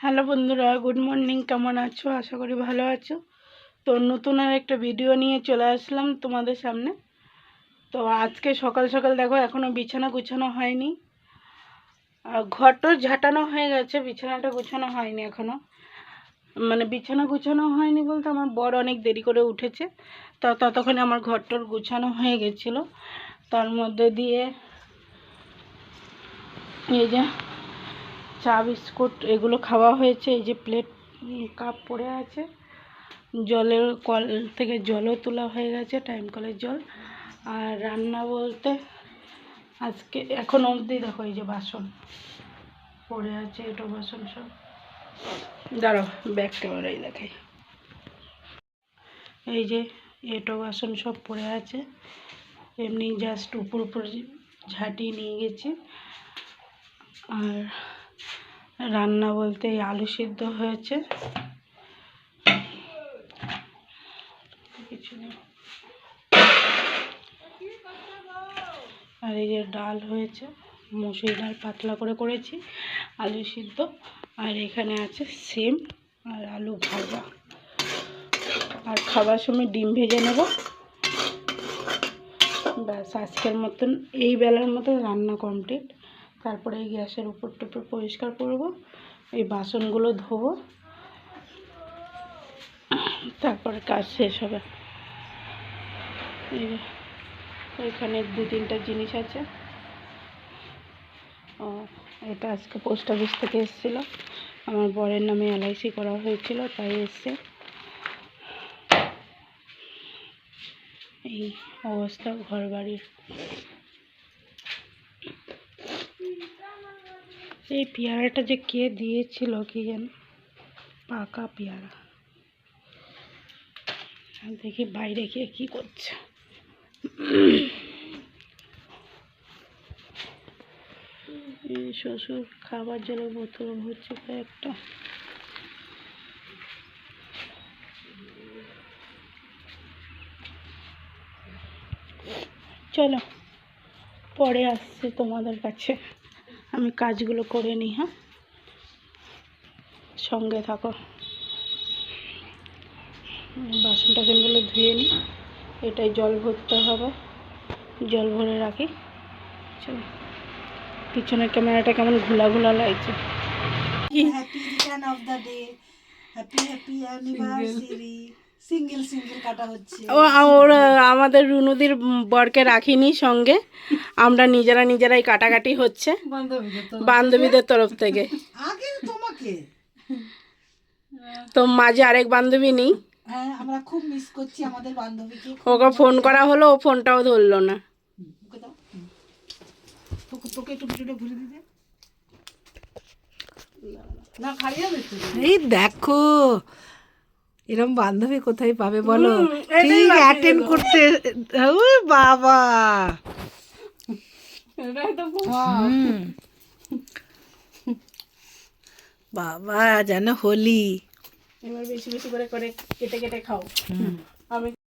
Hello বন্ধুরা, good morning. কেমন আছো? আশা করি ভালো আছো। তো নতুন আর একটা ভিডিও নিয়ে চলে আসলাম তোমাদের সামনে। তো আজকে সকাল সকাল দেখো, এখনও বিছানা গুছানো হয়নি। ঘরটর ঝাঁটানো হয়ে গেছে, বিছানাটা গুছানো হয়নি এখনও। মানে বিছানা গুছানো হয়নি বলতে আমার বর অনেক দেরি করে উঠেছে, তো ততক্ষণে আমার ঘরটর গুছানো হয়ে গেছিলো। তার মধ্যে দিয়ে এই যে চা বিস্কুট এগুলো খাওয়া হয়েছে। এই যে প্লেট কাপ পড়ে আছে, জলের কল থেকে জলও তোলা হয়ে গেছে, টাইম কলের জল। আর রান্না বলতে আজকে এখন অবধি দেখো এই যে বাসন পড়ে আছে, এটো বাসন সব। দাঁড়াও ব্যাক ক্যামেরাই দেখাই। এই যে এটো বাসন সব পড়ে আছে, এমনি জাস্ট উপর উপর ঝাঁটিয়ে নিয়ে গেছি। আর রান্না বলতে এই আলু সিদ্ধ হয়েছে, কিছু নেই। আর এই যে ডাল হয়েছে, মুসুরি ডাল পাতলা করে করেছি, আলু সিদ্ধ। আর এখানে আছে সিম আর আলু ভাজা। আর খাবার সময় ডিম ভেজে নেব। ব্যাস আজকের মতন এই বেলার মতো রান্না কমপ্লিট। তারপরে এই গ্যাসের উপর টুপর পরিষ্কার করব, এই বাসনগুলো ধোবো, তারপরে কাজ শেষ হবে। এখানে 2-3টা জিনিস আছে। ও এটা আজকে পোস্ট অফিস থেকে এসেছিল, আমার বরের নামে LIC করা হয়েছিল, তাই এসছে। এই অবস্থা ঘর বাড়ির। এই পেয়ারাটা যে কে দিয়েছিল কি জানি, পাকা পেয়ারা। দেখি বাইরে গিয়ে কি করছে। শ্বশুর খাবার জলের বোতল ভরছে কয়েকটা। চলো পরে আসছে তোমাদের কাছে, আমি কাজগুলো করে নিই। হ্যাঁ, সঙ্গে থাকো। বাসন টাসনগুলো ধুয়ে নিই, এটাই জল ভরতে হবে, জল ভরে রাখি। চলো, পিছনের ক্যামেরাটা কেমন ঘোলা ঘোলা লাগছে। Happy return of the day, happy happy anniversary. Single single কাটা হচ্ছে। ওরা আমাদের রুনুদির বরকে রাখিনি সঙ্গে, আমরা নিজেরাই কাটাকাটি হচ্ছে বান্ধবীদের তরফ থেকে। আগে তোমাকে তো মাঝে আরেক বান্ধবী নেই। হ্যাঁ, আমরা খুব মিস করছি আমাদের বান্ধবীকে। ওকে ফোন করা হলো, ও ফোনটাও ধরলো না। তোকে একটু ভিডিওটা ঘুরে দিতে না, খাইয়ে এই দেখো, এরকম বান্ধবী কোথায় পাবে বলো? ঠিক অ্যাটেন্ড করতে। ও বাবা, বাবা যেন হোলি। এবার বেশি বেশি করে করে কেটে কেটে খাও। আমি